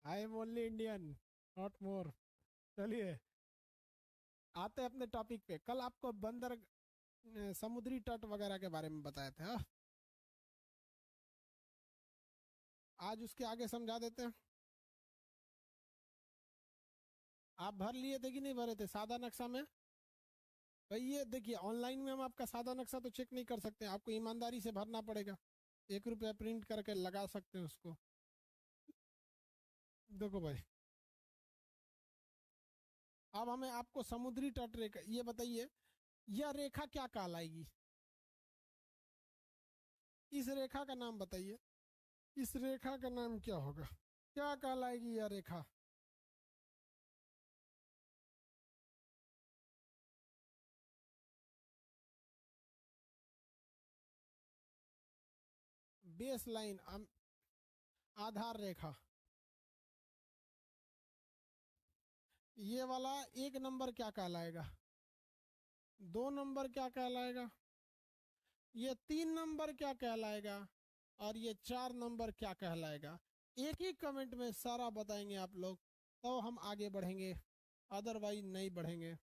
I am only Indian, not more. चलिए आते हैं अपने टॉपिक पे। कल आपको बंदर समुद्री तट वगैरह के बारे में बताए थे, हाँ? आज उसके आगे समझा देते हैं। आप भर लिए थे कि नहीं भरे थे सादा नक्शा में? भाई ये देखिए, ऑनलाइन में हम आपका सादा नक्शा तो चेक नहीं कर सकते, आपको ईमानदारी से भरना पड़ेगा। 1 रुपया प्रिंट करके लगा सकते हैं उसको। देखो भाई, अब हमें आपको समुद्री तट रेखा ये बताइए, यह रेखा क्या कहलाएगी? इस रेखा का नाम बताइए। इस रेखा का नाम क्या होगा? क्या कहलाएगी यह रेखा? बेस लाइन, आधार रेखा। ये वाला 1 नंबर क्या कहलाएगा? 2 नंबर क्या कहलाएगा? ये 3 नंबर क्या कहलाएगा? और ये 4 नंबर क्या कहलाएगा? एक ही कमेंट में सारा बताएंगे आप लोग, तो हम आगे बढ़ेंगे, अदरवाइज नहीं बढ़ेंगे।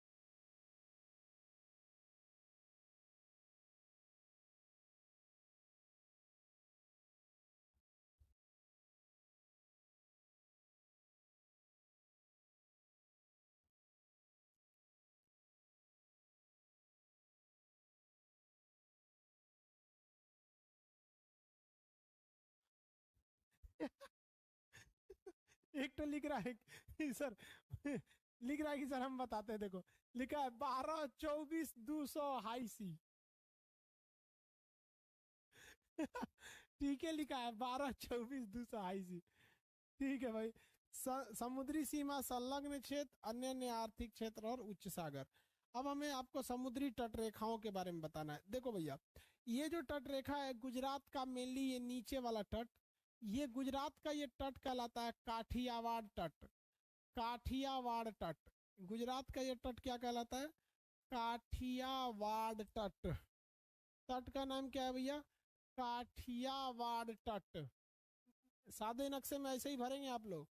एक तो लिख रहा है सर, लिख रहा है कि सर हम बताते हैं, देखो लिखा है 12 24 200 हाई सी। ठीक है, लिखा है 12 24 200 हाई सी। ठीक है भाई। समुद्री सीमा, संलग्न क्षेत्र, अन्य अन्य आर्थिक क्षेत्र और उच्च सागर। अब हमें आपको समुद्री तट रेखाओं के बारे में बताना है। देखो भैया, ये जो तट रेखा है गुजरात का, मेनली ये नीचे वाला तट, ये गुजरात का ये तट कहलाता है काठियावाड़ तट। काठियावाड़ तट, गुजरात का ये तट क्या कहलाता है? काठियावाड़ तट। तट का नाम क्या है भैया? काठियावाड़ तट। सादे नक्शे में ऐसे ही भरेंगे आप लोग,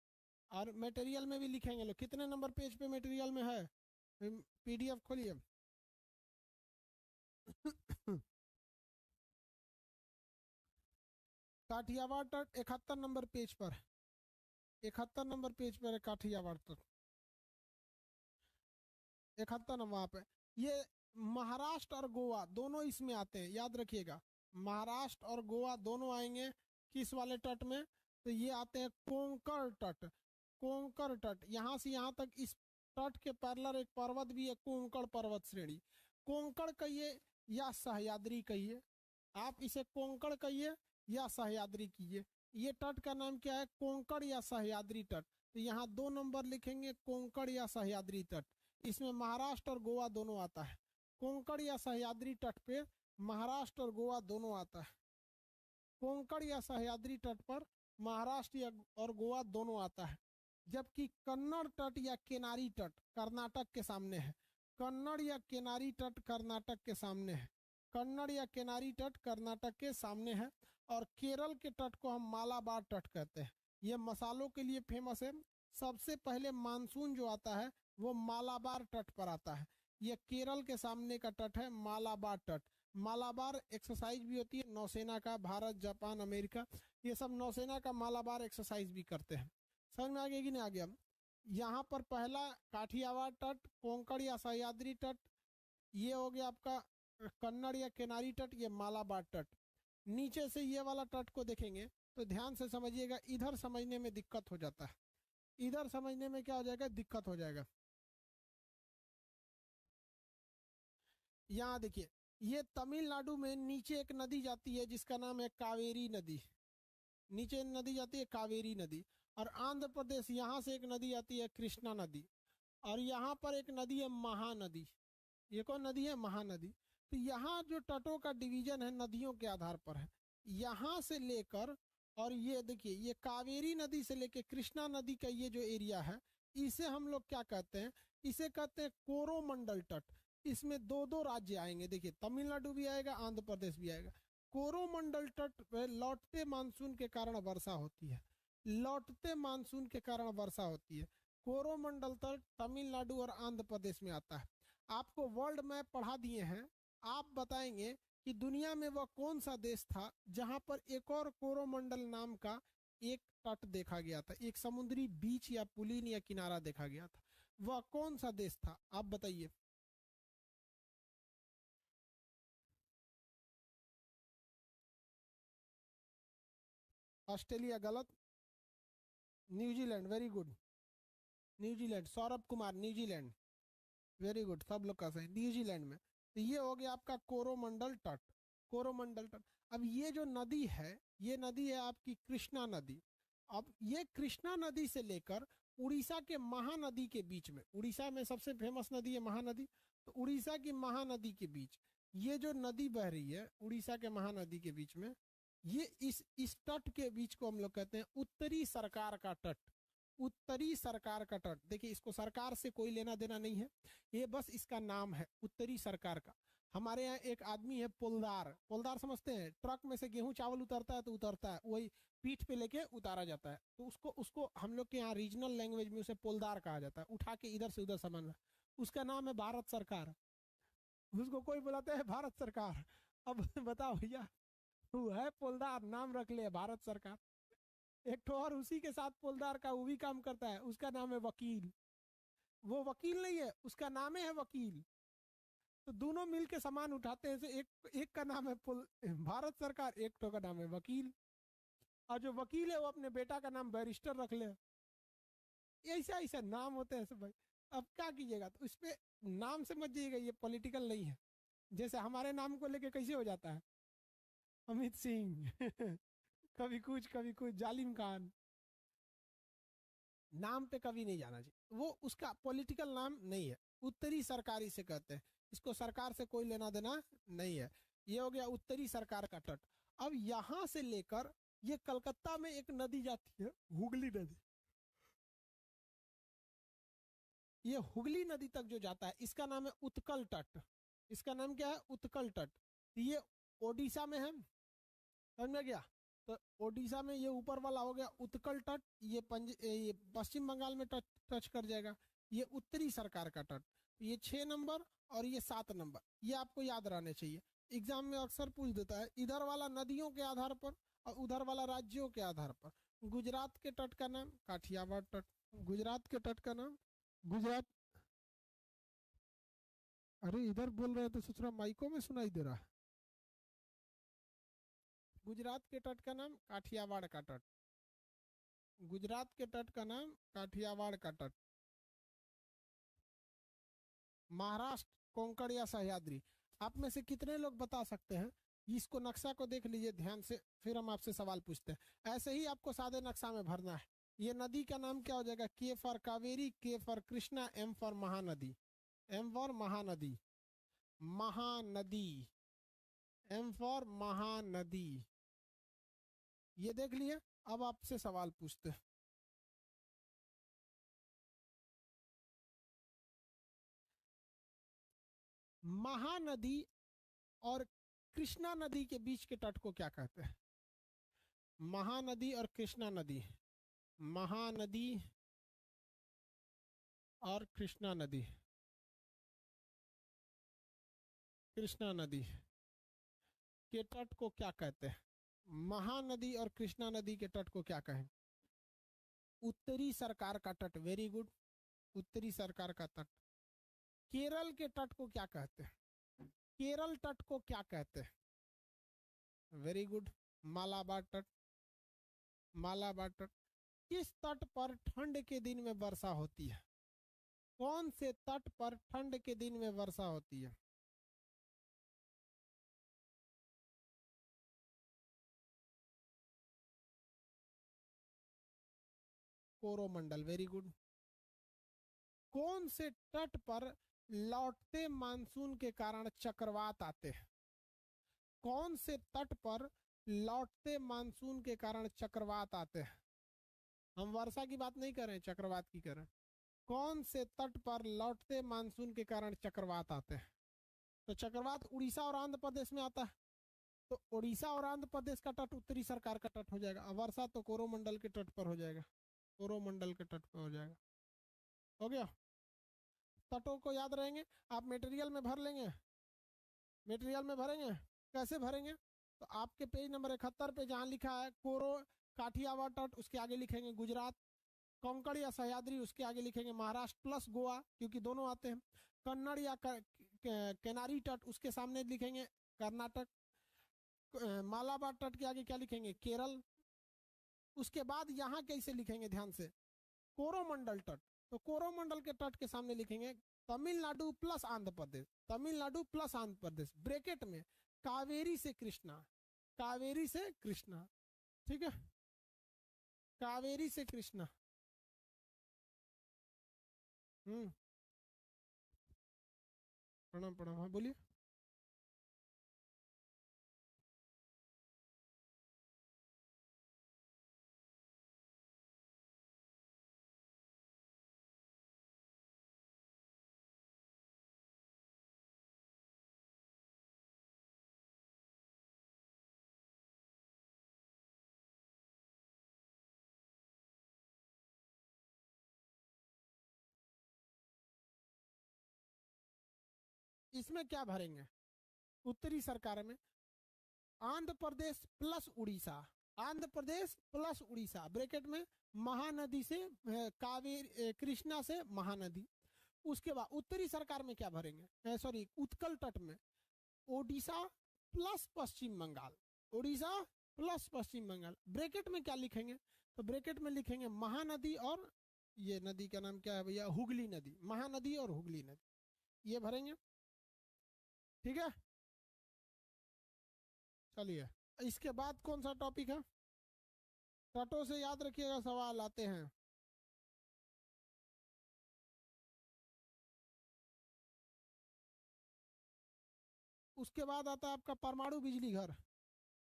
और मटेरियल में भी लिखेंगे लोग। कितने नंबर पेज पे मटेरियल में है? पीडीएफ खोलिए। काठियावाड़ तट 71 नंबर पेज पर, 71 नंबर पेज पर है काठियावाड़ तट। 71 नंबर वहां पे। ये महाराष्ट्र और गोवा दोनों इसमें आते हैं, याद रखिएगा। महाराष्ट्र और गोवा दोनों आएंगे किस वाले तट में? तो ये आते हैं कोंकण तट। कोंकण तट, यहां से यहां तक इस तट के पैरेलल एक पर्वत भी है, कोंकण पर्वत श्रेणी। कोंकण कहिए या सह्याद्री कहिए, आप इसे कोंकण कहिए या सह्याद्री कीजिए। ये तट का नाम क्या है? कोंकण या सह्याद्री तट। तो यहाँ 2 नंबर लिखेंगे, कोंकण या सह्याद्री तट। इसमें महाराष्ट्र और गोवा दोनों आता है। कोंकण या सह्याद्री तट पे महाराष्ट्र और गोवा दोनों आता है। कोंकण या सह्याद्री तट पर महाराष्ट्र और गोवा दोनों आता है। जबकि कन्नड़ तट या किनारी तट कर्नाटक के सामने है। कन्नड़ या किनारी तट कर्नाटक के सामने है। कन्नड़ या किनारी तट कर्नाटक के सामने है। और केरल के तट को हम मालाबार तट कहते हैं। ये मसालों के लिए फेमस है। सबसे पहले मानसून जो आता है वो मालाबार तट पर आता है। ये केरल के सामने का तट है, मालाबार तट। मालाबार एक्सरसाइज भी होती है नौसेना का, भारत जापान अमेरिका ये सब नौसेना का मालाबार एक्सरसाइज भी करते हैं। समझ में आ गया कि नहीं आ गया? यहाँ पर पहला काठियावाड़ तट, कोंकण या सह्याद्री तट, ये हो गया आपका कन्नड़ या किनारी तट, ये मालाबार तट। नीचे से ये वाला तट को देखेंगे तो ध्यान से समझिएगा, इधर समझने में दिक्कत हो जाता है। इधर समझने में क्या हो जाएगा? दिक्कत हो जाएगा। यहाँ देखिए, ये तमिलनाडु में नीचे एक नदी जाती है जिसका नाम है कावेरी नदी। नीचे नदी जाती है कावेरी नदी। और आंध्र प्रदेश, यहाँ से एक नदी आती है कृष्णा नदी। और यहाँ पर एक नदी है महानदी। ये कौन नदी है? महानदी। तो यहाँ जो तटों का डिवीजन है नदियों के आधार पर है। यहाँ से लेकर, और ये देखिए, ये कावेरी नदी से लेकर कृष्णा नदी का ये जो एरिया है, इसे हम लोग क्या कहते हैं? इसे कहते हैं कोरोमंडल तट। इसमें दो दो राज्य आएंगे, देखिए तमिलनाडु भी आएगा, आंध्र प्रदेश भी आएगा। कोरोमंडल तट पे लौटते मानसून के कारण वर्षा होती है। लौटते मानसून के कारण वर्षा होती है। कोरोमंडल तट तमिलनाडु और आंध्र प्रदेश में आता है। आपको वर्ल्ड मैप पढ़ा दिए हैं, आप बताएंगे कि दुनिया में वह कौन सा देश था जहां पर एक और कोरोमंडल नाम का एक तट देखा गया था, एक समुद्री बीच या पुलिन या किनारा देखा गया था। वह कौन सा देश था, आप बताइए। ऑस्ट्रेलिया गलत। New Zealand, very good. New Zealand, Saurabh Kumar, New Zealand, very good, सब लोग का सही, न्यूजीलैंड में। तो ये हो गया आपका कोरोमंडल तट। कोरोमंडल तट। अब ये जो नदी है, ये नदी है आपकी कृष्णा नदी। अब ये कृष्णा नदी से लेकर उड़ीसा के महानदी के बीच में, उड़ीसा में सबसे फेमस नदी है महानदी, तो उड़ीसा की महानदी के बीच ये जो नदी बह रही है उड़ीसा के महानदी के बीच में, ये इस तट के बीच को हम लोग कहते हैं उत्तरी सरकार का तट। उत्तरी सरकार का तट, देखिए इसको सरकार से कोई लेना देना नहीं है, ये बस इसका नाम है उत्तरी सरकार का। हमारे यहाँ एक आदमी है पोलदार, पोलदार समझते हैं, ट्रक में से गेहूं चावल उतरता है तो उतरता है, वही पीठ पे लेके उतारा जाता है, तो उसको उसको हम लोग के यहाँ रीजनल लैंग्वेज में उसे पोलदार कहा जाता है, उठा के इधर से उधर सामान। उसका नाम है भारत सरकार। उसको कोई बुलाते हैं भारत सरकार। अब बताओ भैया, वो है पोलदार, नाम रख ले भारत सरकार। एक तो और उसी के साथ पोलदार का वो भी काम करता है, उसका नाम है वकील। वो वकील नहीं है, उसका नाम है वकील। तो दोनों मिलके सामान उठाते हैं, एक एक का नाम है भारत सरकार, एक तो का नाम है वकील। और जो वकील है वो अपने बेटा का नाम बैरिस्टर रख ले। ऐसा ऐसा नाम होते हैं सब भाई। अब क्या कीजिएगा, तो इस पे नाम से मत जाइएगा, ये पॉलिटिकल नहीं है। जैसे हमारे नाम को लेके कैसे हो जाता है, अमित सिंह कभी कुछ जालिम खान, नाम पे कभी नहीं जाना चाहिए, वो उसका पॉलिटिकल नाम नहीं है। उत्तरी सरकारी से कहते हैं, इसको सरकार से कोई लेना देना नहीं है। ये हो गया उत्तरी सरकार का तट। अब यहां से लेकर ये कलकत्ता में एक नदी जाती है, हुगली नदी। ये हुगली नदी तक जो जाता है इसका नाम है उत्कल तट। इसका नाम क्या है, उत्कल तट। ये ओडिशा में है, समझ में गया। तो ओडिशा में ये ऊपर वाला हो गया उत्कल तट, ये पश्चिम बंगाल में टच कर जाएगा। ये उत्तरी सरकार का तट। ये 6 नंबर और ये 7 नंबर, ये आपको याद रहने चाहिए। एग्जाम में अक्सर पूछ देता है, इधर वाला नदियों के आधार पर और उधर वाला राज्यों के आधार पर। गुजरात के तट का नाम काठियावाड़ तट। गुजरात के तट का नाम गुजरात। अरे इधर बोल रहे हैं तो सोच रहा माइकों में सुनाई दे रहा है। गुजरात के तट का नाम काठियावाड़ का तट। गुजरात के तट का नाम काठियावाड़ का तट। महाराष्ट्र कोंकण या सह्याद्री। आप में से कितने लोग बता सकते हैं, इसको नक्शा को देख लीजिए ध्यान से, फिर हम आपसे सवाल पूछते हैं। ऐसे ही आपको सादे नक्शा में भरना है। ये नदी का नाम क्या हो जाएगा, के for Kaveri, K for Krishna, M for Mahanadi. M for Mahanadi, Mahanadi, M for Mahanadi. ये देख लिए। अब आपसे सवाल पूछते हैं। महानदी और कृष्णा नदी के बीच के तट को क्या कहते हैं। महानदी और कृष्णा नदी, महानदी और कृष्णा नदी, कृष्णा नदी के तट को क्या कहते हैं। महानदी और कृष्णा नदी के तट को क्या कहें। उत्तरी सरकार का तट, वेरी गुड, उत्तरी सरकार का तट। केरल के तट को क्या कहते हैं, केरल तट को क्या कहते हैं, वेरी गुड, मालाबार तट। मालाबार तट। किस तट पर ठंड के दिन में वर्षा होती है, कौन से तट पर ठंड के दिन में वर्षा होती है। Coromandel, very good. कौन से तट पर लौटते मानसून के कारण चक्रवात आते हैं, कौन से तट पर लौटते मानसून के कारण चक्रवात आते हैं। हम वर्षा की बात नहीं कर रहे हैं, चक्रवात की कर रहे हैं। कौन से तट पर लौटते मानसून के कारण चक्रवात आते हैं। तो चक्रवात उड़ीसा और आंध्र प्रदेश में आता है। तो उड़ीसा और आंध्र प्रदेश का तट उत्तरी सरकार का तट हो जाएगा। और वर्षा तो कोरोमंडल के तट पर हो जाएगा, कोरोमंडल के तट पर हो जाएगा। हो गया। तटों को याद रहेंगे। आप मटेरियल में भर लेंगे, मटेरियल में भरेंगे। कैसे भरेंगे? तो आपके पेज नंबर 71 पे जहाँ लिखा है कोरो काठियावाड़ तट, उसके आगे लिखेंगे गुजरात। कोंकण या सह्याद्री, उसके आगे लिखेंगे महाराष्ट्र प्लस गोवा, क्योंकि दोनों आते हैं। कन्नड़ या केनारी तट, उसके सामने लिखेंगे कर्नाटक। मालाबार तट के आगे क्या लिखेंगे? केरल। उसके बाद यहाँ कैसे लिखेंगे ध्यान से? कोरोमंडल तट। तो कोरोमंडल के तट के सामने लिखेंगे Tamil Nadu plus Andhra Pradesh, Tamil Nadu plus Andhra Pradesh, bracket में कावेरी से कृष्णा, कावेरी से कृष्णा। ठीक है, कावेरी से कृष्णा। प्रणाम प्रणाम, हाँ बोलिए। इसमें क्या भरेंगे? उत्तरी सरकार में Andhra Pradesh plus Orissa, Andhra Pradesh plus Orissa, bracket में महानदी से कावेरी, कृष्णा से महानदी। उसके बाद उत्तरी सरकार में क्या भरेंगे? सॉरी, उत्कल तट में ओडिशा प्लस पश्चिम बंगाल, ओडिशा प्लस पश्चिम बंगाल। ब्रैकेट में क्या लिखेंगे? तो ब्रैकेट में लिखेंगे महानदी और ये नदी का नाम क्या है भैया? हुगली नदी, महानदी और हुगली नदी, ये भरेंगे। ठीक है, चलिए। इसके बाद कौन सा टॉपिक है? तटों से याद रखिएगा सवाल आते हैं। उसके बाद आता है आपका परमाणु बिजली घर।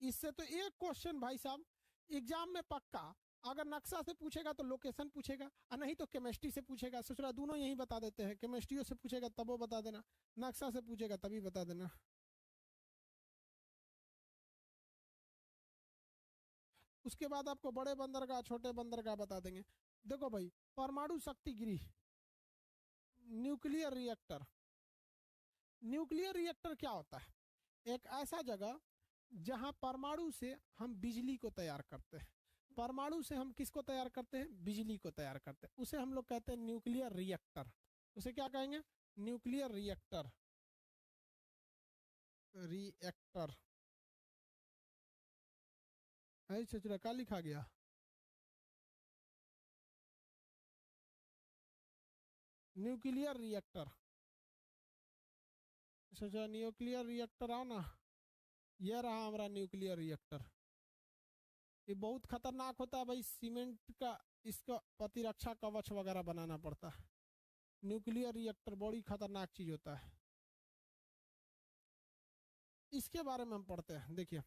इससे तो एक क्वेश्चन भाई साहब एग्जाम में पक्का। अगर नक्शा से पूछेगा तो लोकेशन पूछेगा, और नहीं तो केमिस्ट्री से पूछेगा। ससुरा दोनों यही बता देते हैं, केमिस्ट्री से पूछेगा तब वो बता देना, नक्शा से पूछेगा तभी बता देना। उसके बाद आपको बड़े बंदरगाह छोटे बंदरगाह बता देंगे। देखो भाई, परमाणु शक्ति गृह, न्यूक्लियर रिएक्टर। न्यूक्लियर रिएक्टर क्या होता है? एक ऐसा जगह जहां परमाणु से हम बिजली को तैयार करते हैं। परमाणु से हम किसको तैयार करते हैं? बिजली को तैयार करते हैं। उसे हम लोग कहते हैं न्यूक्लियर रिएक्टर। उसे क्या कहेंगे? Nuclear reactor, reactor. चचरा क्या लिखा गया? Nuclear reactor. सोचा न्यूक्लियर रिएक्टर आओ ना, यह रहा हमारा न्यूक्लियर रिएक्टर। ये बहुत खतरनाक होता है भाई, सीमेंट का इसका प्रतिरक्षा कवच वगैरह बनाना पड़ता है। न्यूक्लियर रिएक्टर बड़ी खतरनाक चीज होता है। इसके बारे में हम पढ़ते हैं, देखिए।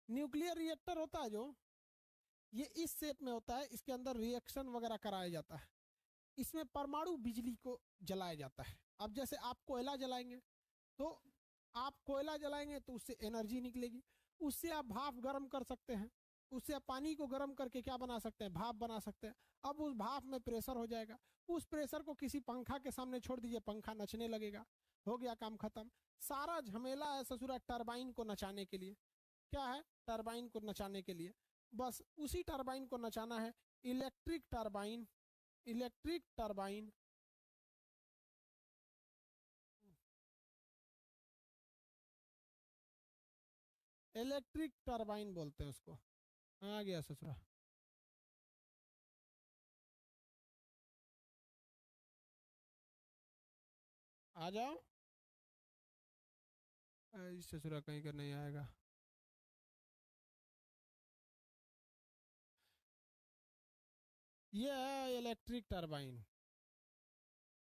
न्यूक्लियर रिएक्टर होता है जो, ये इस शेप में होता है। इसके अंदर रिएक्शन वगैरह कराया जाता है। इसमें परमाणु बिजली को जलाया जाता है। अब जैसे आप कोयला जलाएंगे, तो आप कोयला जलाएंगे तो उससे एनर्जी निकलेगी। उससे आप भाप गर्म कर सकते हैं। उससे आप पानी को गर्म करके क्या बना सकते हैं? भाप बना सकते हैं। अब उस भाप में प्रेशर हो जाएगा। उस प्रेशर को किसी पंखा के सामने छोड़ दीजिए, पंखा नचने लगेगा। हो गया काम खत्म। सारा झमेला है ससुरा टरबाइन को नचाने के लिए। क्या है? टरबाइन को नचाने के लिए। बस उसी टरबाइन को नचाना है। Electric turbine, electric turbine. Electric turbine बोलते हैं उसको। आ गया ससुरा। आ जाओ। ससुरा कहीं का नहीं आएगा। ये है इलेक्ट्रिक टरबाइन।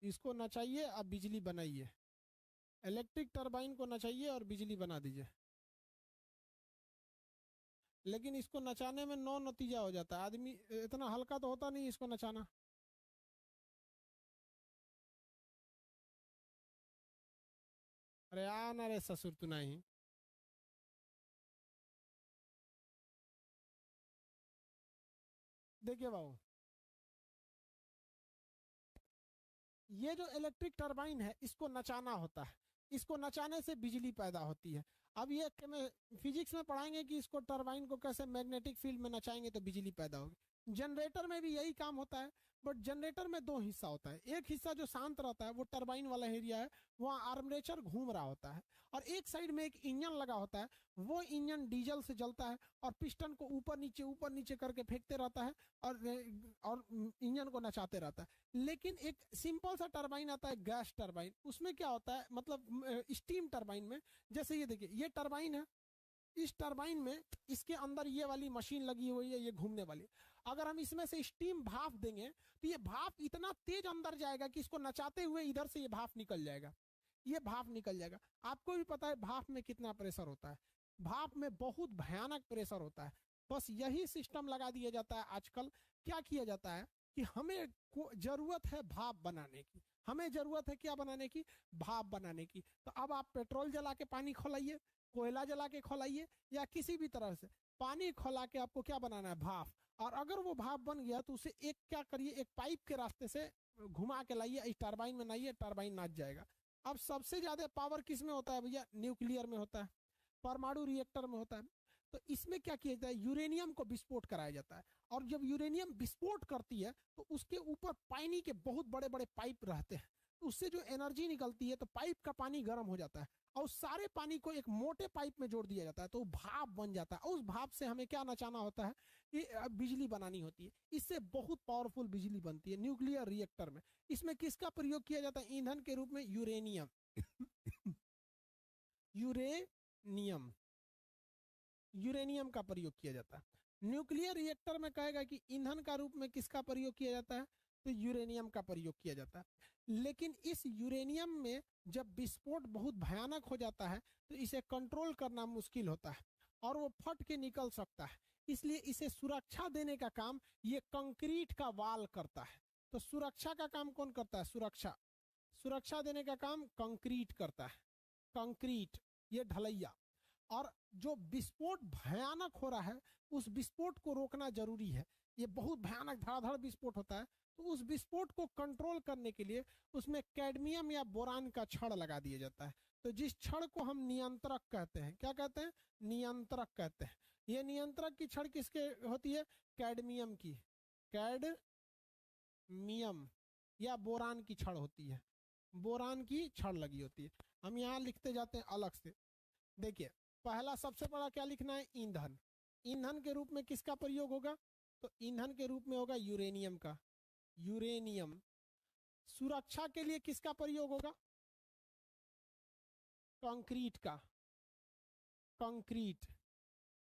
इसको नचाइए, अब बिजली बनाइए। इलेक्ट्रिक टरबाइन को नचाइए और बिजली बना दीजिए। लेकिन इसको नचाने में नौ नतीजा हो जाता है। आदमी इतना हल्का तो होता नहीं इसको नचाना। अरे आ ना रे ससुर तू नहीं। देखिए बाबू, ये जो इलेक्ट्रिक टरबाइन है इसको नचाना होता है, इसको नचाने से बिजली पैदा होती है। अब ये फिजिक्स में पढ़ाएंगे कि इसको टरबाइन को कैसे मैग्नेटिक फील्ड में नचाएंगे तो बिजली पैदा होगी। जनरेटर में भी यही काम होता है, बट जनरेटर में दो हिस्सा होता है। एक हिस्सा जो शांत रहता है वो टरबाइन वाला एरिया है, वहाँ आर्मरेचर घूम रहा होता है, और एक साइड में एक इंजन लगा होता है, वो इंजन डीजल से चलता है और पिस्टन को ऊपर नीचे करके फेंकते रहता है और इंजन को नचाते रहता है। लेकिन एक सिंपल सा टरबाइन आता है गैस टरबाइन, उसमें क्या होता है मतलब स्टीम टरबाइन में, जैसे ये देखिए ये टरबाइन है, इस टरबाइन में इसके अंदर ये वाली मशीन लगी हुई है, ये घूमने वाली। अगर हम इसमें से स्टीम भाप देंगे तो ये भाप इतना तेज अंदर जाएगा कि इसको नचाते हुए इधर से ये भाप निकल जाएगा, ये भाप निकल जाएगा। आपको भी पता है भाप में कितना प्रेशर होता है, भाप में बहुत भयानक प्रेशर होता है। बस यही सिस्टम लगा दिया जाता है आजकल। क्या किया जाता है कि हमें जरूरत है भाप बनाने की, हमें जरूरत है क्या बनाने की, भाप बनाने की। तो अब आप पेट्रोल जला के पानी खौलाइए, कोयला जला के खौलाइए, या किसी भी तरह से पानी खौला के आपको क्या बनाना है, भाप। और अगर वो भाप बन गया तो उसे एक क्या करिए, एक पाइप के रास्ते से घुमा के लाइए, इस टरबाइन में लाइए, टरबाइन नाच जाएगा। अब सबसे ज्यादा पावर किस में होता है भैया, न्यूक्लियर में होता है, परमाणु रिएक्टर में होता है। तो इसमें क्या किया जाता है, यूरेनियम को विस्फोट कराया जाता है, और जब यूरेनियम विस्फोट करती है तो उसके ऊपर पानी के बहुत बड़े बड़े पाइप रहते हैं, तो उससे जो एनर्जी निकलती है तो पाइप का पानी गर्म हो जाता है, और उस सारे पानी को एक मोटे पाइप में जोड़ दिया जाता है, तो भाप बन जाता है। उस भाप से हमें क्या नचाना होता है कि बिजली बनानी होती है, इससे बहुत पावरफुल बिजली बनती है न्यूक्लियर रिएक्टर में। इसमें किसका प्रयोग किया जाता है ईंधन के रूप में, यूरेनियम। यूरेनियम, यूरेनियम का प्रयोग किया जाता है। न्यूक्लियर रिएक्टर में कहेगा कि ईंधन का रूप में किसका प्रयोग किया जाता है, तो यूरेनियम का प्रयोग किया जाता है। लेकिन इस यूरेनियम में जब विस्फोट बहुत भयानक हो जाता है तो इसे कंट्रोल करना मुश्किल होता है और वो फट के निकल सकता है, इसलिए इसे सुरक्षा देने का काम ये कंक्रीट का वाल करता है। तो सुरक्षा का काम कौन करता है, सुरक्षा, सुरक्षा देने का काम कंक्रीट करता है, कंक्रीट, ये ढलैया। और जो विस्फोट भयानक हो रहा है उस विस्फोट को रोकना जरूरी है, ये बहुत भयानक धड़ाधड़ विस्फोट होता है, तो उस विस्फोट को कंट्रोल करने के लिए उसमें कैडमियम या बोरान का छड़ लगा दिया जाता है। तो जिस छड़ को हम नियंत्रक कहते हैं, क्या कहते हैं, नियंत्रक कहते हैं। ये नियंत्रक की छड़ किसके होती है, कैडमियम की, कैडमियम या बोरान की छड़ होती है, बोरान की छड़ लगी होती है। हम यहाँ लिखते जाते हैं अलग से। देखिए पहला सबसे बड़ा क्या लिखना है, ईंधन। ईंधन के रूप में किसका प्रयोग होगा, तो ईंधन के रूप में होगा यूरेनियम का, यूरेनियम। सुरक्षा के लिए किसका प्रयोग होगा, कंक्रीट का, कंक्रीट,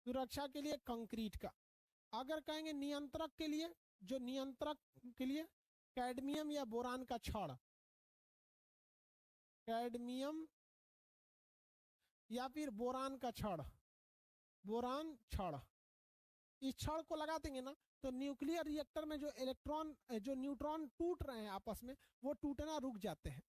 सुरक्षा के लिए कंक्रीट का। अगर कहेंगे नियंत्रक के लिए, जो नियंत्रक के लिए कैडमियम या बोरान का छड़, कैडमियम या फिर बोरान का छड़, बोरान छड़। इस छड़ को लगा देंगे ना तो न्यूक्लियर रिएक्टर में जो इलेक्ट्रॉन, जो न्यूट्रॉन टूट रहे हैं आपस में, वो टूटना रुक जाते हैं।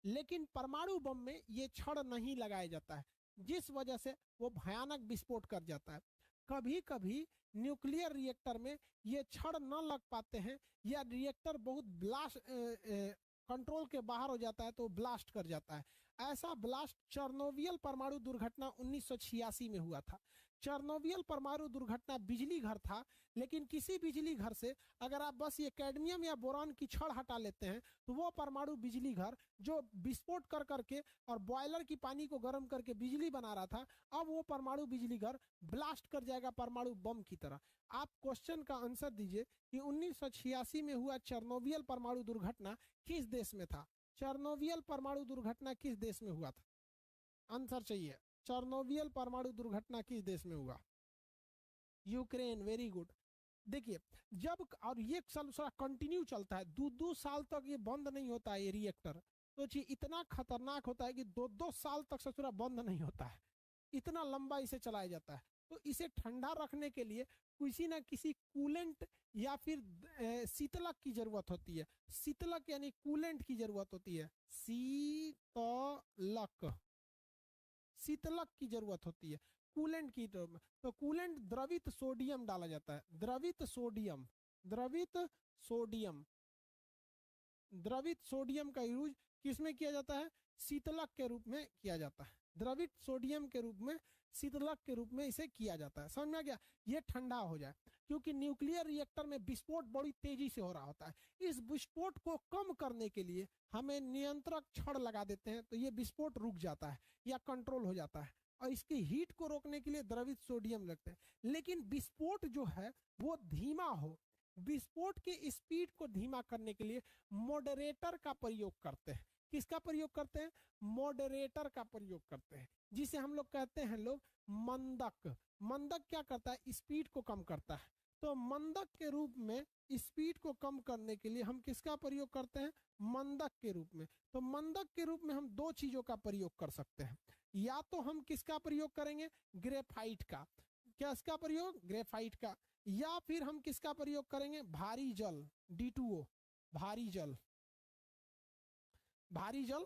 लेकिन परमाणु बम में ये छड़ नहीं लगाया जाता है, जिस वजह से वो भयानक विस्फोट कर जाता है। कभी कभी न्यूक्लियर रिएक्टर में ये छड़ न लग पाते हैं या रिएक्टर बहुत ब्लास्ट कंट्रोल के बाहर हो जाता है तो ब्लास्ट कर जाता है। ऐसा ब्लास्ट चेरनोबिल परमाणु दुर्घटना 1986 में हुआ था। चेरनोबिल परमाणु दुर्घटना बिजली घर था, लेकिन किसी बिजली घर से अगर आप बस ये कैडमियम या बोरान की छड़ हटा लेते हैं तो वो परमाणु बिजली घर जो विस्फोट कर करके और बॉयलर की पानी को गर्म करके बिजली बना रहा था, अब वो परमाणु बिजली घर ब्लास्ट कर जाएगा परमाणु बम की तरह। आप क्वेश्चन का आंसर दीजिए कि 1986 में हुआ चेरनोबिल परमाणु दुर्घटना किस देश में था, चेरनोबिल परमाणु दुर्घटना किस देश में हुआ था, आंसर चाहिए। चेरनोबिल परमाणु दुर्घटना किस देश में हुआ, यूक्रेन, वेरी गुड। देखिए जब, और ये साल कंटिन्यू चलता है, 2-2 साल तक ये बंद नहीं होता है ये रिएक्टर। तो इतना खतरनाक होता है कि 2-2 साल तक ससुरा बंद नहीं होता है, इतना लंबा इसे चलाया जाता है। तो इसे ठंडा रखने के लिए किसी ना किसी कूलेंट या फिर शीतलक की जरूरत होती है, शीतलक यानी कूलेंट की जरूरत होती है, शीतलक, शीतलक की जरूरत होती है, कूलेंट की तरफ में। तो कूलेंट द्रवित सोडियम डाला जाता है, द्रवित सोडियम, द्रवित सोडियम, द्रवित सोडियम का यूज किसमें किया जाता है? शीतलक के रूप में किया जाता है, द्रवित सोडियम के रूप में, शीतलक के रूप में इसे किया जाता है। समझ में आ गया? ये ठंडा हो जाए, क्योंकि न्यूक्लियर रिएक्टर में विस्फोट बड़ी तेजी से हो रहा होता है। इस विस्फोट को कम करने के लिए हमें नियंत्रक छड़ लगा देते हैं, तो ये विस्फोट रुक जाता है या कंट्रोल हो जाता है। और इसकी हीट को रोकने के लिए द्रवित सोडियम लगते हैं। लेकिन विस्फोट जो है वो धीमा हो, विस्फोट के स्पीड को धीमा करने के लिए मॉडरेटर का प्रयोग करते हैं। किसका प्रयोग करते हैं? मॉडरेटर का प्रयोग करते हैं, जिसे हम लोग कहते हैं लोग मंदक। मंदक क्या करता है? स्पीड को कम करता है। तो मंदक के रूप में स्पीड को कम करने के लिए हम किसका प्रयोग करते हैं? मंदक के रूप में। तो मंदक के रूप में हम दो चीजों का प्रयोग कर सकते हैं। या तो हम किसका प्रयोग करेंगे? ग्रेफाइट का। किसका प्रयोग? ग्रेफाइट का। या फिर हम किसका प्रयोग करेंगे? भारी जल, D2O, भारी जल, भारी जल,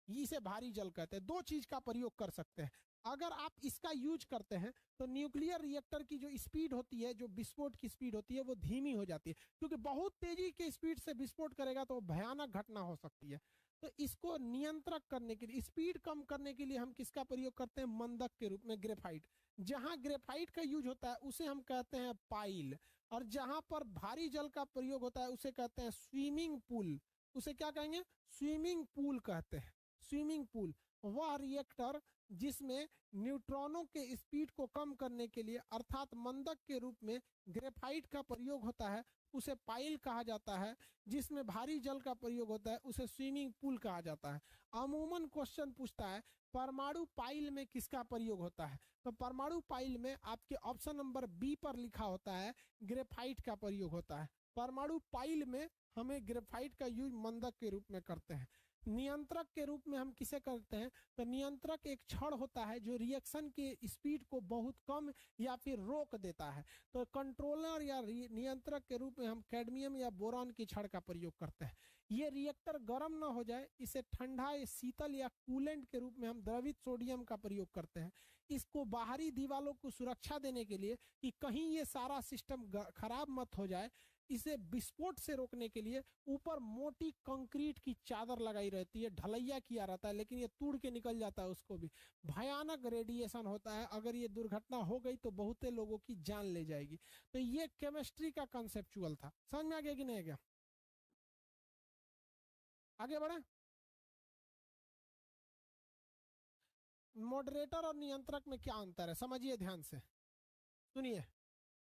इसे भारी जल कहते हैं। दो चीज का प्रयोग कर सकते हैं। अगर आप इसका यूज करते हैं तो न्यूक्लियर रिएक्टर की जो स्पीड होती है, जो विस्फोट की स्पीड होती है, वो धीमी हो जाती है, क्योंकि बहुत तेजी के स्पीड से विस्फोट करेगा तो भयानक घटना हो सकती है। तो इसको नियंत्रित करने के लिए, स्पीड कम करने के लिए हम किसका प्रयोग करते हैं? मंदक के रूप में ग्रेफाइट। जहां ग्रेफाइट का यूज होता है उसे हम कहते हैं पाइल, और जहां पर भारी जल का प्रयोग होता है उसे कहते हैं स्विमिंग पूल। उसे क्या कहेंगे? स्विमिंग पूल कहते हैं, स्विमिंग पूल। वह रिएक्टर जिसमें न्यूट्रॉनों के स्पीड को कम करने के लिए अर्थात मंदक के रूप में ग्रेफाइट का प्रयोग होता है उसे पाइल कहा जाता है। जिसमें भारी जल का प्रयोग होता है उसे स्विमिंग पूल कहा जाता है। अमूमन क्वेश्चन पूछता है परमाणु पाइल में किसका प्रयोग होता है? तो परमाणु पाइल में आपके ऑप्शन नंबर बी पर लिखा होता है ग्रेफाइट का प्रयोग होता है। परमाणु पाइल में हमें ग्रेफाइट का यूज मंदक के रूप में करते हैं। नियंत्रक के रूप में हम किसे करते हैं? तो नियंत्रक एक छड़ होता है जो रिएक्शन के स्पीड को बहुत कम या फिर रोक देता है। तो कंट्रोलर या नियंत्रक के रूप में हम कैडमियम या बोरॉन की छड़ का प्रयोग करते हैं। ये रिएक्टर गर्म ना हो जाए, इसे ठंडा या शीतल या कूलेंट के रूप में हम द्रवित सोडियम का प्रयोग करते हैं। इसको बाहरी दीवारों को सुरक्षा देने के लिए कि कहीं ये सारा सिस्टम खराब मत हो जाए, इसे विस्फोट से रोकने के लिए ऊपर मोटी कंक्रीट की चादर लगाई रहती है, ढलैया किया रहता है, लेकिन ये तोड़ के निकल जाता है। उसको भी भयानक रेडिएशन होता है, अगर ये दुर्घटना हो गई तो बहुते लोगों की जान ले जाएगी। तो ये केमिस्ट्री का कंसेप्चुअल था। समझ में आ गया कि नहीं आ गया? आगे बढ़े। मॉडरेटर और नियंत्रक में क्या अंतर है समझिए ध्यान से, सुनिए।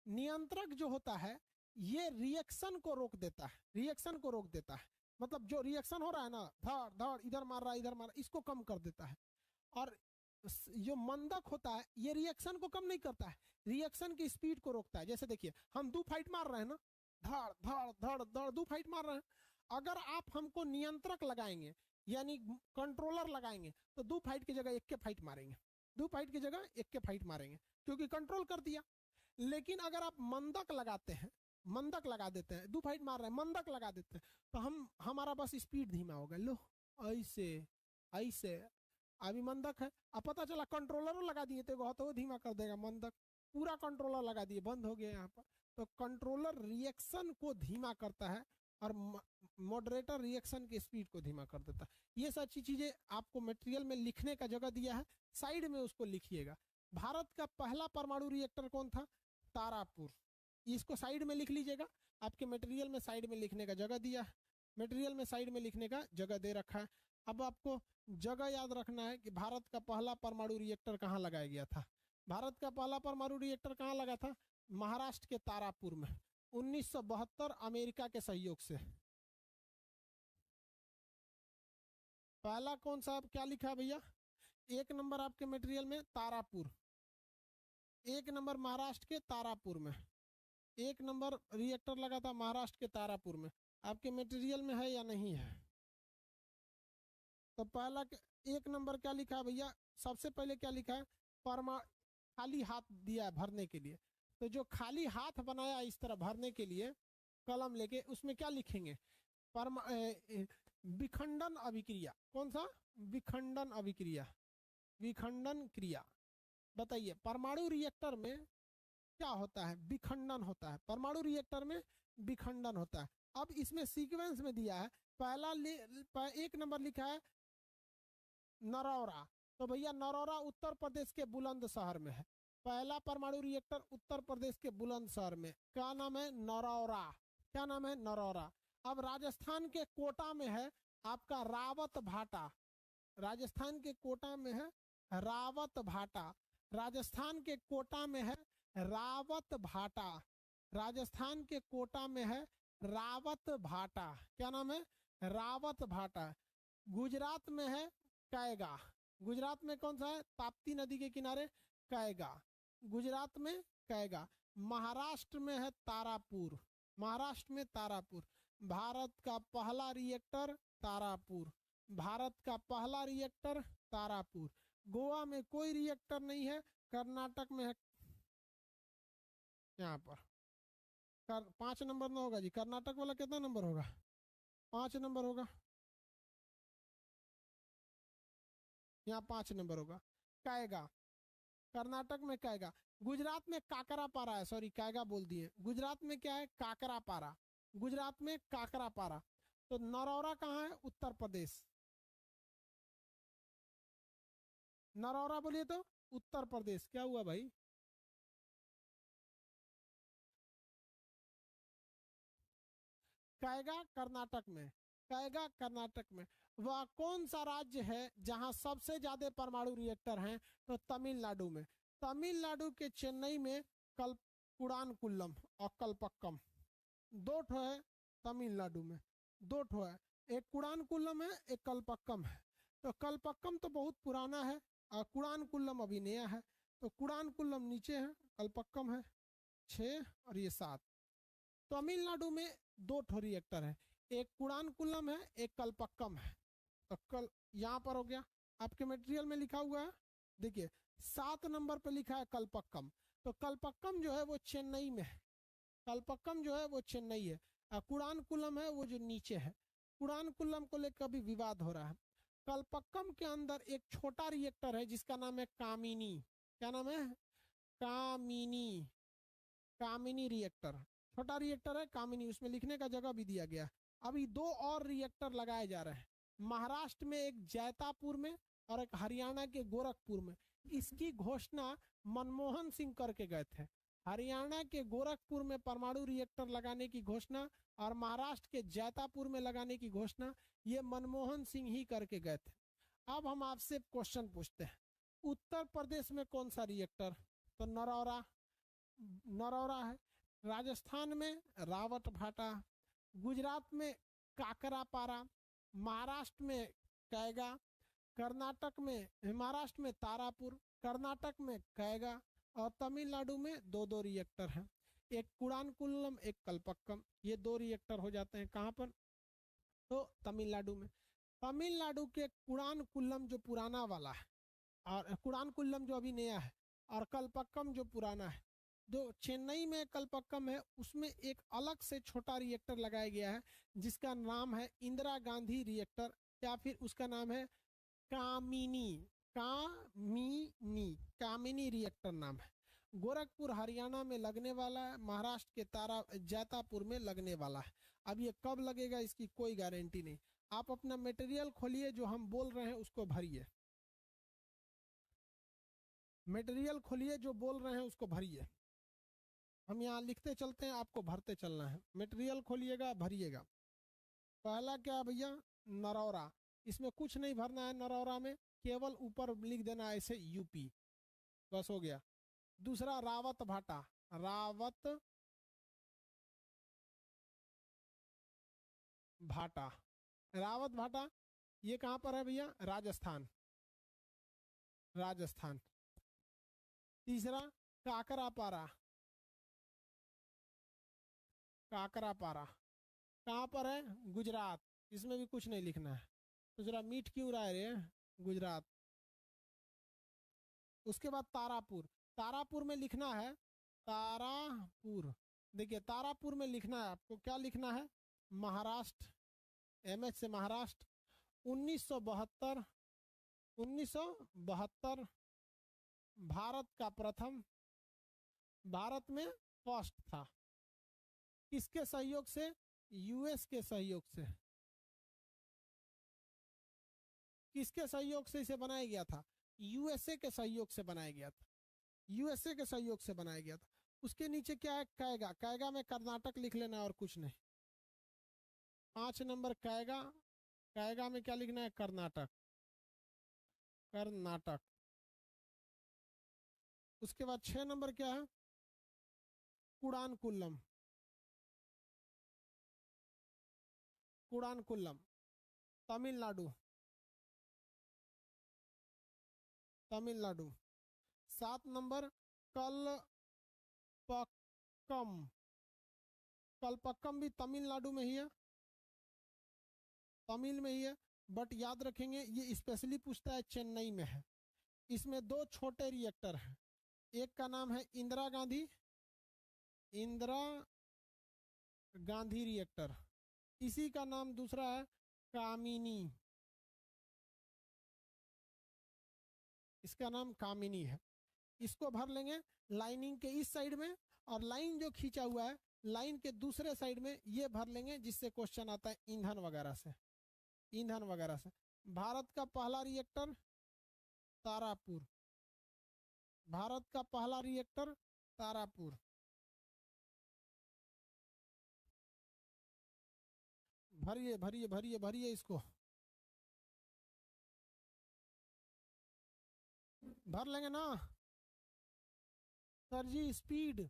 नियंत्रक जो होता है ये रिएक्शन को रोक देता है, रिएक्शन को रोक देता है। मतलब जो रिएक्शन हो रहा है ना, धड़ धड़ इधर मार रहा है इधर मार रहा है, इसको कम कर देता है। और जो मंदक होता है ये रिएक्शन को कम नहीं करता है, रिएक्शन की स्पीड को रोकता है। जैसे देखिए हम दो फाइट मार रहे हैं ना, धड़ धड़ धड़ धड़ दो फाइट मार रहे हैं। अगर आप हमको नियंत्रक लगाएंगे यानी कंट्रोलर लगाएंगे तो दो फाइट की जगह एक के फाइट मारेंगे, दो फाइट की जगह एक के फाइट मारेंगे, क्योंकि कंट्रोल कर दिया। लेकिन अगर आप मंदक लगाते हैं, मंदक लगा देते हैं, दो फाइट मार रहे हैं मंदक लगा देते हैं, तो हमारा बस स्पीड धीमा होगा। लो ऐसे ऐसे अभी मंदक है, अब पता चला कंट्रोलर लगा दिए तो वो धीमा कर देगा मंदक। पूरा कंट्रोलर लगा दिए, बंद हो गया यहाँ पर। तो कंट्रोलर रिएक्शन को धीमा करता है और मॉडरेटर रिएक्शन की स्पीड को धीमा कर देता है। ये सारी चीजें आपको मटेरियल में लिखने का जगह दिया है, साइड में उसको लिखिएगा। भारत का पहला परमाणु रिएक्टर कौन था? तारापुर। इसको साइड में लिख लीजिएगा, आपके मटेरियल में साइड में लिखने का जगह दिया है, मटेरियल में साइड में लिखने का जगह दे रखा है। अब आपको जगह याद रखना है कि भारत का पहला परमाणु रिएक्टर कहाँ लगाया गया था। भारत का पहला परमाणु रिएक्टर कहाँ लगा था? महाराष्ट्र के तारापुर में, 1972 अमेरिका के सहयोग से। पहला कौन सा, क्या लिखा है भैया? एक नंबर आपके मटेरियल में तारापुर, एक नंबर महाराष्ट्र के तारापुर में, एक नंबर रिएक्टर लगा था महाराष्ट्र के तारापुर में। आपके मटेरियल में है या नहीं है? तो पहला एक नंबर क्या लिखा है भैया? सबसे पहले क्या लिखा है? खाली हाथ दिया है भरने के लिए। तो जो खाली हाथ बनाया इस तरह भरने के लिए कलम लेके, उसमें क्या लिखेंगे? विखंडन अभिक्रिया। कौन सा? विखंडन अभिक्रिया। विखंडन क्रिया। बताइए परमाणु रिएक्टर में क्या होता है? विखंडन होता है। परमाणु रिएक्टर में विखंडन होता है। अब इसमें सीक्वेंस में दिया है, पहला एक नंबर लिखा है नरौरा। तो भैया नरौरा उत्तर प्रदेश के बुलंदशहर में है। पहला परमाणु रिएक्टर उत्तर प्रदेश के बुलंदशहर में, क्या नाम है? नरौरा। क्या नाम है? नरौरा। अब राजस्थान के कोटा में है आपका रावत भाटा। राजस्थान के कोटा में है रावत भाटा। राजस्थान के कोटा में है रावत भाटा। राजस्थान के कोटा में है रावत भाटा। क्या नाम है? रावत भाटा। गुजरात में है कैगा। गुजरात में कौन सा है? ताप्ती नदी के किनारे कैगा। गुजरात में कैगा। महाराष्ट्र में है तारापुर। महाराष्ट्र में तारापुर। भारत का पहला रिएक्टर तारापुर। भारत का पहला रिएक्टर तारापुर। गोवा में कोई रिएक्टर नहीं है। कर्नाटक में है यहाँ पर। 5 नंबर ना होगा जी। कर्नाटक वाला कितना नंबर होगा? 5 नंबर होगा। यहाँ 5 नंबर होगा। कैगा, कर्नाटक में कैगा। गुजरात में काकरापारा है, सॉरी कैगा बोल दिए। गुजरात में क्या है? काकरापारा। गुजरात में काकरापारा। तो नरौरा कहाँ है? उत्तर प्रदेश। नरौरा बोलिए तो उत्तर प्रदेश। क्या हुआ भाई? कैगा कर्नाटक में। कैगा कर्नाटक में। वह कौन सा राज्य है जहां सबसे ज्यादा परमाणु रिएक्टर हैं? तो तमिलनाडु में। तमिलनाडु के चेन्नई में कुड़ानकुल्लम और कलपक्कम, दो ठो है तमिलनाडु में। दो ठो है, एक कुड़ानकुल्लम है, एक कलपक्कम है। तो कलपक्कम तो बहुत पुराना है और कुड़ानकुल्लम अभी नया है। तो कुड़ानकुल्लम नीचे है, कलपक्कम है 6 और ये 7। तमिलनाडु में 2 ठो रिएक्टर है, एक कुड़ानकुल्लम है, एक कलपक्कम है। तो कल यहाँ पर हो गया आपके मटेरियल में लिखा हुआ है, देखिए 7 नंबर पे लिखा है कलपक्कम। तो कलपक्कम जो है वो चेन्नई में है। कलपक्कम जो है वो चेन्नई है और कुड़ानकुल्लम है वो जो नीचे है। कुड़ानकुल्लम को लेकर अभी विवाद हो रहा है। कलपक्कम के अंदर एक छोटा रिएक्टर है जिसका नाम है कामिनी। क्या नाम है? कामिनी। कामिनी रिएक्टर, छोटा रिएक्टर है कामिनी, उसमें लिखने का जगह भी दिया गया। अभी 2 और रिएक्टर लगाए जा रहे हैं, महाराष्ट्र में एक जैतापुर में और एक हरियाणा के गोरखपुर में। इसकी घोषणा मनमोहन सिंह करके गए थे। हरियाणा के गोरखपुर में परमाणु रिएक्टर लगाने की घोषणा और महाराष्ट्र के जैतापुर में लगाने की घोषणा ये मनमोहन सिंह ही करके गए थे। अब हम आपसे क्वेश्चन पूछते हैं, उत्तर प्रदेश में कौन सा रिएक्टर? तो नरौरा, नरौरा है। राजस्थान में रावत भाटा। गुजरात में काकरापारा। महाराष्ट्र में कैगा। कर्नाटक में, महाराष्ट्र में तारापुर, कर्नाटक में कैगा और तमिलनाडु में 2 रिएक्टर हैं, एक कुड़ानकुल्लम एक कलपक्कम। ये 2 रिएक्टर हो जाते हैं कहाँ पर? तो तमिलनाडु में। तमिलनाडु के कुड़ानकुल्लम जो पुराना वाला है और कुड़ानकुल्लम जो अभी नया है और कलपक्कम जो पुराना है, जो चेन्नई में कलपक्कम है उसमें एक अलग से छोटा रिएक्टर लगाया गया है जिसका नाम है इंदिरा गांधी रिएक्टर या फिर उसका नाम है कामिनी। कामिनी, कामिनी रिएक्टर नाम है। गोरखपुर हरियाणा में लगने वाला है, महाराष्ट्र के जैतापुर में लगने वाला है। अब ये कब लगेगा इसकी कोई गारंटी नहीं। आप अपना मटेरियल खोलिए, जो हम बोल रहे हैं उसको भरिए। मटेरियल खोलिए, जो बोल रहे हैं उसको भरिए। हम यहाँ लिखते चलते हैं, आपको भरते चलना है। मटेरियल खोलिएगा, भरिएगा। पहला क्या भैया? नरौरा। इसमें कुछ नहीं भरना है नरौरा में, केवल ऊपर लिख देना ऐसे यूपी, बस हो गया। दूसरा रावत भाटा। रावत भाटा, रावत भाटा ये कहाँ पर है भैया? राजस्थान। राजस्थान। तीसरा काकरापारा। काकरापारा कहाँ पर है? गुजरात। इसमें भी कुछ नहीं लिखना है, तो जरा मीट क्यों रहा है रे? गुजरात। उसके बाद तारापुर। तारापुर में लिखना है तारापुर। देखिए तारापुर में लिखना है आपको, क्या लिखना है? महाराष्ट्र। एमएच से महाराष्ट्र। 1972 1972 भारत का प्रथम, भारत में फर्स्ट था। किसके सहयोग से? यूएस के सहयोग से। किसके सहयोग से इसे बनाया गया था? यूएसए के सहयोग से बनाया गया था। यूएसए के सहयोग से बनाया गया था। उसके नीचे क्या है? कैगा। कैगा में कर्नाटक लिख लेना और कुछ नहीं। 5 नंबर कैगा। कैगा में क्या लिखना है? कर्नाटक। कर्नाटक। उसके बाद 6 नंबर क्या है? कुडानकुल्लम। कुडानकुल्लम तमिलनाडु। तमिलनाडु। 7 नंबर कलपक्कम। कलपक्कम भी तमिलनाडु में ही है, तमिल में ही है। बट याद रखेंगे ये स्पेशली पूछता है चेन्नई में है। इसमें 2 छोटे रिएक्टर हैं। एक का नाम है इंदिरा गांधी, इंदिरा गांधी रिएक्टर। इसी का नाम दूसरा है कामिनी। इसका नाम कामिनी है। इसको भर लेंगे लाइनिंग के इस साइड में, और लाइन जो खींचा हुआ है लाइन के दूसरे साइड में ये भर लेंगे, जिससे क्वेश्चन आता है ईंधन वगैरह से। ईंधन वगैरह से। भारत का पहला रिएक्टर तारापुर। भारत का पहला रिएक्टर तारापुर। भरिए भरिए भरिए भरिए इसको। भर लेंगे ना सर जी? स्पीड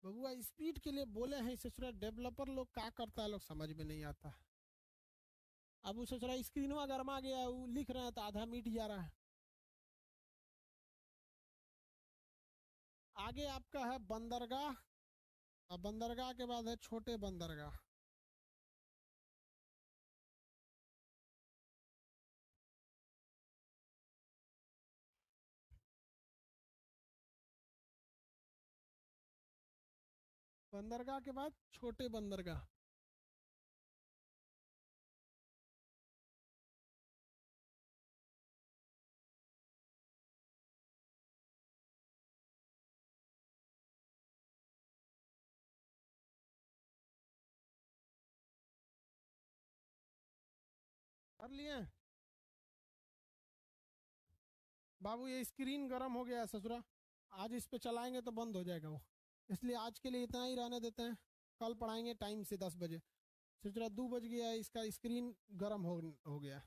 बबुआ, स्पीड के लिए बोले हैं। इसे सोच डेवलपर लोग क्या करता है, लोग समझ में नहीं आता। अब उसे सोच स्क्रीन गर्मा गया, वो लिख रहे हैं तो आधा मिट जा रहा है। आगे आपका है बंदरगाह, और बंदरगाह के बाद है छोटे बंदरगाह। बंदरगाह के बाद छोटे बंदरगाह। कर लिए बाबू? ये स्क्रीन गर्म हो गया है ससुरा। आज इस पे चलाएंगे तो बंद हो जाएगा वो, इसलिए आज के लिए इतना ही रहने देते हैं। कल पढ़ाएंगे टाइम से 10 बजे। ससुरा 2 बज गया है, इसका स्क्रीन गर्म हो गया।